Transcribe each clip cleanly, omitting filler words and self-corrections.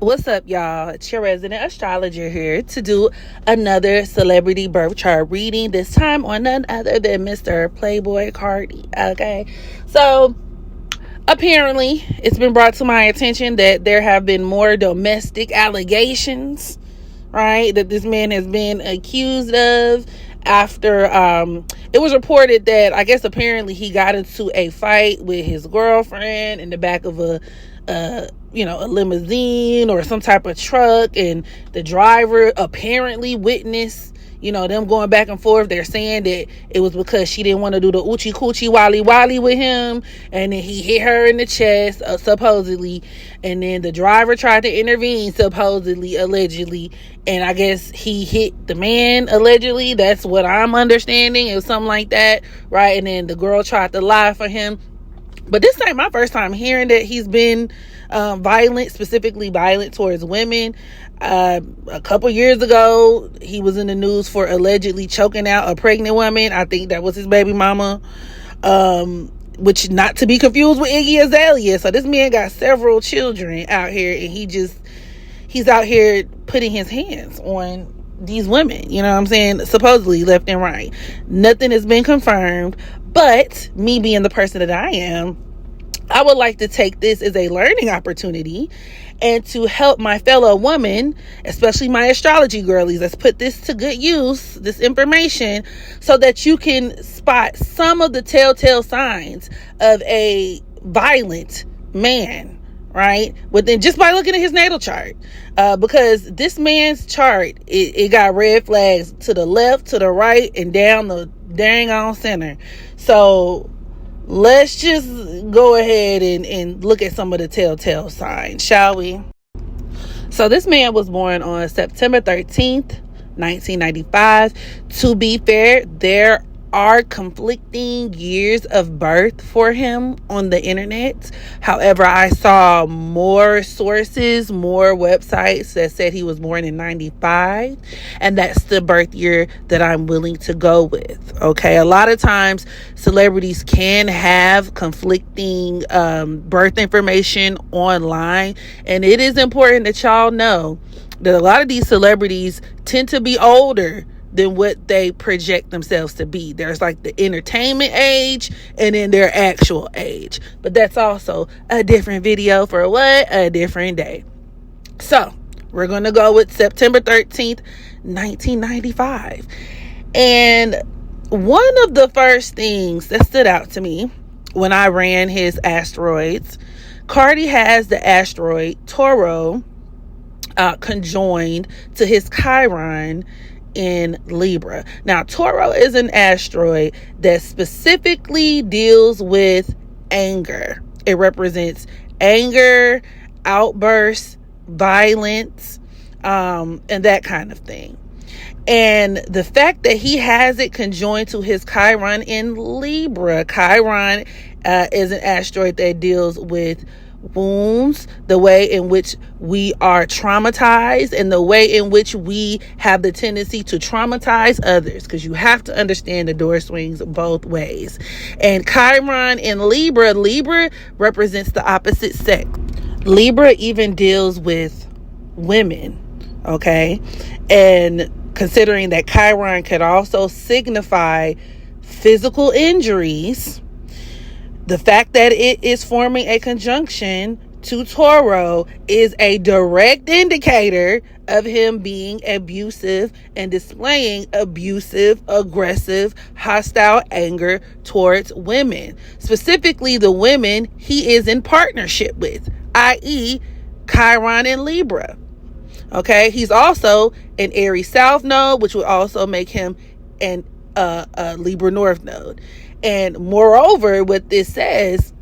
What's up, y'all? It's your resident astrologer here to do another celebrity birth chart reading, this time on none other than Mr. Playboi Carti. Okay, so apparently it's been brought to my attention that there have been more domestic allegations, right, that this man has been accused of after it was reported that I guess apparently he got into a fight with his girlfriend in the back of a limousine or some type of truck, and the driver apparently witnessed them going back and forth. They're saying that it was because she didn't want to do the oochie coochie wally wally with him, and then he hit her in the chest, supposedly, and then the driver tried to intervene, supposedly, allegedly, and I guess he hit the man, allegedly. That's what I'm understanding. It was something like that, right? And then the girl tried to lie for him. But this ain't my first time hearing that he's been violent, specifically violent towards women. A couple years ago, he was in the news for allegedly choking out a pregnant woman. I think that was his baby mama, which not to be confused with Iggy Azalea. So this man got several children out here, and he's out here putting his hands on these women, you know what I'm saying, supposedly left and right. Nothing has been confirmed, but me being the person that I am, I would like to take this as a learning opportunity and to help my fellow woman, especially my astrology girlies. Let's put this to good use, this information, so that you can spot some of the telltale signs of a violent man, right? Within just by looking at his natal chart, because this man's chart, it got red flags to the left, to the right, and down the dang on center. So let's just go ahead and look at some of the telltale signs, shall we? So this man was born on September 13th, 1995. To be fair, there are conflicting years of birth for him on the internet. However, I saw more sources, more websites that said he was born in 95, and that's the birth year that I'm willing to go with. Okay, a lot of times celebrities can have conflicting birth information online, and it is important that y'all know that a lot of these celebrities tend to be older than what they project themselves to be. There's like the entertainment age and then their actual age. But that's also a different video for a different day. So we're going to go with September 13th, 1995. And one of the first things that stood out to me when I ran his asteroids, Carti has the asteroid Toro conjoined to his Chiron in Libra. Now, Toro is an asteroid that specifically deals with anger. It represents anger, outbursts, violence, and that kind of thing. And the fact that he has it conjoined to his Chiron in Libra, Chiron is an asteroid that deals with wounds, the way in which we are traumatized, and the way in which we have the tendency to traumatize others, because you have to understand the door swings both ways. And Chiron in Libra represents the opposite sex. Libra even deals with women, okay? And considering that Chiron could also signify physical injuries, the fact that it is forming a conjunction to Toro is a direct indicator of him being abusive and displaying abusive, aggressive, hostile anger towards women. Specifically, the women he is in partnership with, i.e., Chiron and Libra. Okay, he's also an Aries South node, which would also make him an Libra North node. And moreover, what this says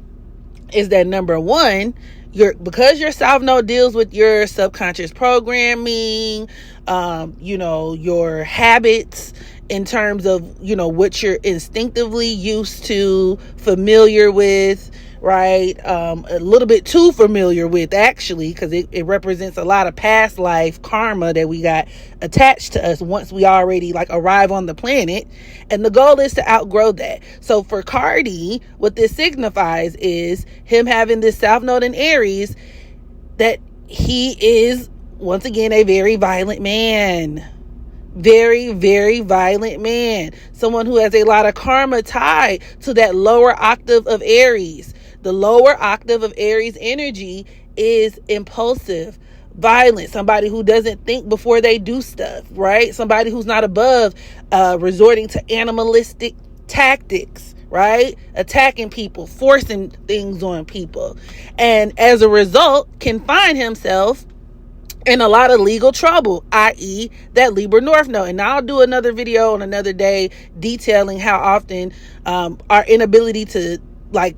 is that number one, because your South Node deals with your subconscious programming, your habits in terms of, what you're instinctively used to, familiar with, right? A little bit too familiar with, actually, because it represents a lot of past life karma that we got attached to us once we already arrive on the planet. And the goal is to outgrow that. So for Carti, what this signifies is him having this South Node in Aries that he is, once again, a very violent man. Very, very violent man. Someone who has a lot of karma tied to that lower octave of Aries. The lower octave of Aries energy is impulsive, violent, somebody who doesn't think before they do stuff, right? Somebody who's not above resorting to animalistic tactics, right? Attacking people, forcing things on people. And as a result, can find himself in a lot of legal trouble, i.e. that Libra North Node. And I'll do another video on another day detailing how often our inability to like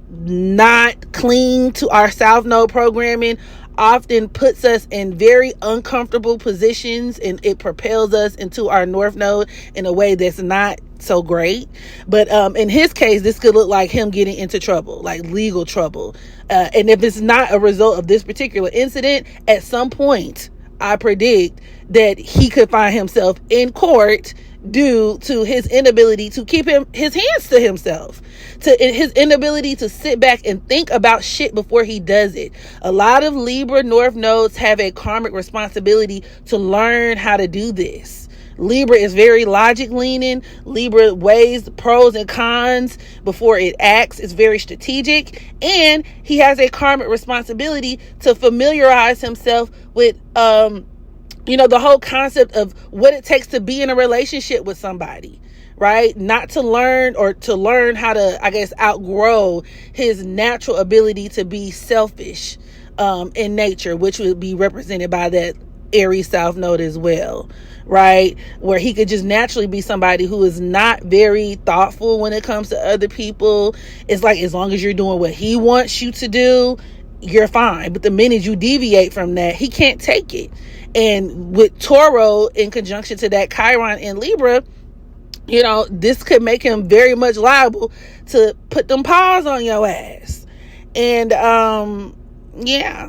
not cling to our South Node programming often puts us in very uncomfortable positions, and it propels us into our North Node in a way that's not so great. But in his case, this could look like him getting into trouble, like legal trouble. And if it's not a result of this particular incident, at some point, I predict that he could find himself in court due to his inability to keep his hands to himself, to his inability to sit back and think about shit before he does it. A lot of Libra North Nodes have a karmic responsibility to learn how to do this. Libra is very logic leaning. Libra weighs the pros and cons before it acts. It's very strategic, and he has a karmic responsibility to familiarize himself with the whole concept of what it takes to be in a relationship with somebody, right? Not to learn, or to learn how to, I guess, outgrow his natural ability to be selfish in nature, which would be represented by that Aries South Node as well, right? Where he could just naturally be somebody who is not very thoughtful when it comes to other people. It's like, as long as you're doing what he wants you to do, you're fine. But the minute you deviate from that, he can't take it. And with Toro in conjunction to that Chiron in Libra, this could make him very much liable to put them paws on your ass. And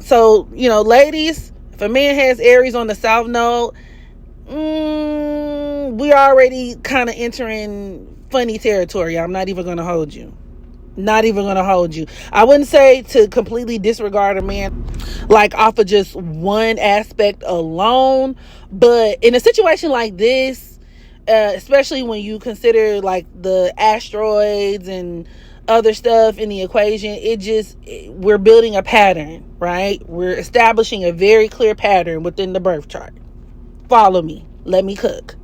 so ladies, if a man has Aries on the South Node, we already kind of entering funny territory. I'm not even going to hold you. I wouldn't say to completely disregard a man like off of just one aspect alone, but in a situation like this, especially when you consider like the asteroids and other stuff in the equation, we're building a pattern, right? We're establishing a very clear pattern within the birth chart. Follow me. Let me cook.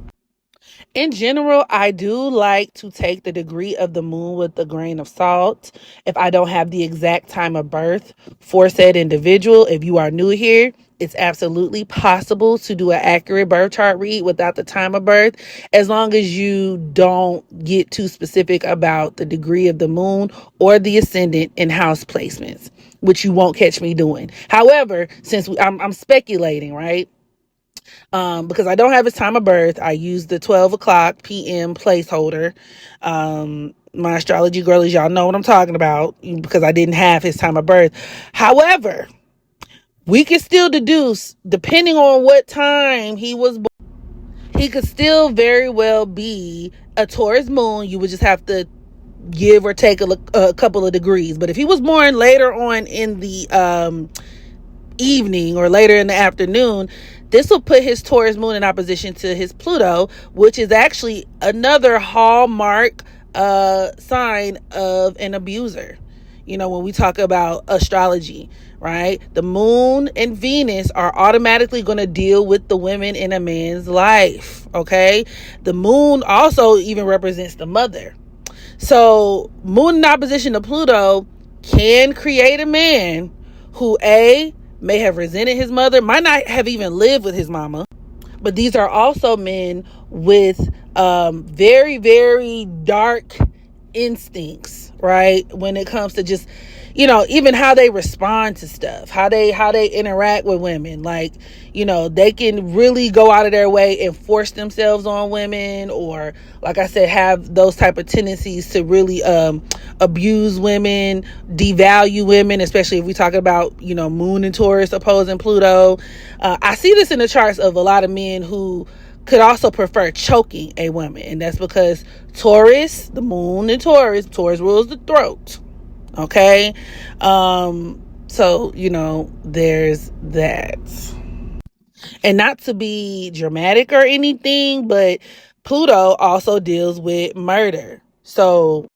In general, I do like to take the degree of the moon with a grain of salt if I don't have the exact time of birth for said individual. If you are new here, it's absolutely possible to do an accurate birth chart read without the time of birth, as long as you don't get too specific about the degree of the moon or the ascendant in house placements, which you won't catch me doing. However, since I'm speculating, right? Because I don't have his time of birth, I use the 12 o'clock p.m. placeholder. My astrology girlies, y'all know what I'm talking about, because I didn't have his time of birth. However, we can still deduce, depending on what time he was born, he could still very well be a Taurus moon. You would just have to give or take a couple of degrees. But if he was born later on in the evening or later in the afternoon, this will put his Taurus moon in opposition to his Pluto, which is actually another hallmark sign of an abuser. When we talk about astrology, right? The moon and Venus are automatically going to deal with the women in a man's life, okay? The moon also even represents the mother. So moon in opposition to Pluto can create a man who may have resented his mother, might not have even lived with his mama. But these are also men with very, very dark instincts, right? When it comes to just, even how they respond to stuff, how they interact with women. Like, they can really go out of their way and force themselves on women, or, like I said, have those type of tendencies to really abuse women, devalue women, especially if we talk about, moon and Taurus opposing Pluto. I see this in the charts of a lot of men who could also prefer choking a woman, and that's because Taurus, the moon in Taurus rules the throat. Okay. So, there's that. And not to be dramatic or anything, but Pluto also deals with murder. So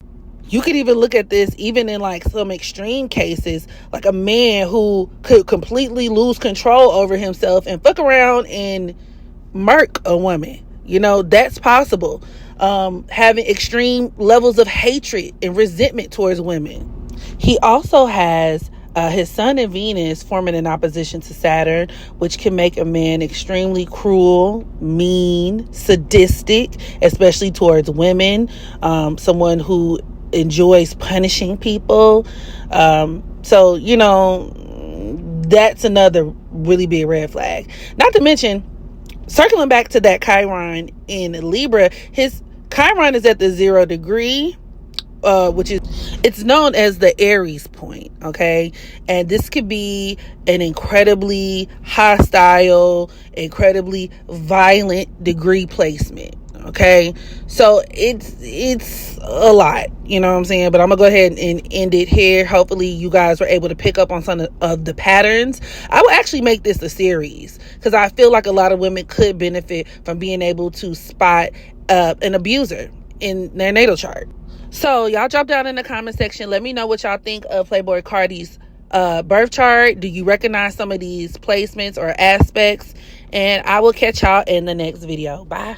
you could even look at this even in like some extreme cases, like a man who could completely lose control over himself and fuck around and murk a woman. That's possible. Having extreme levels of hatred and resentment towards women. He also has his sun and Venus forming an opposition to Saturn, which can make a man extremely cruel, mean, sadistic, especially towards women. Someone who enjoys punishing people. So, that's another really big red flag. Not to mention, circling back to that Chiron in Libra, his Chiron is at the 0 degree, which is, it's known as the Aries point, okay? And this could be an incredibly hostile, incredibly violent degree placement, okay? So it's a lot, you know what I'm saying? But I'm gonna go ahead and end it here. Hopefully you guys were able to pick up on some of the patterns. I will actually make this a series because I feel like a lot of women could benefit from being able to spot an abuser in their natal chart. So y'all drop down in the comment section. Let me know what y'all think of Playboi Carti's birth chart. Do you recognize some of these placements or aspects? And I will catch y'all in the next video. Bye.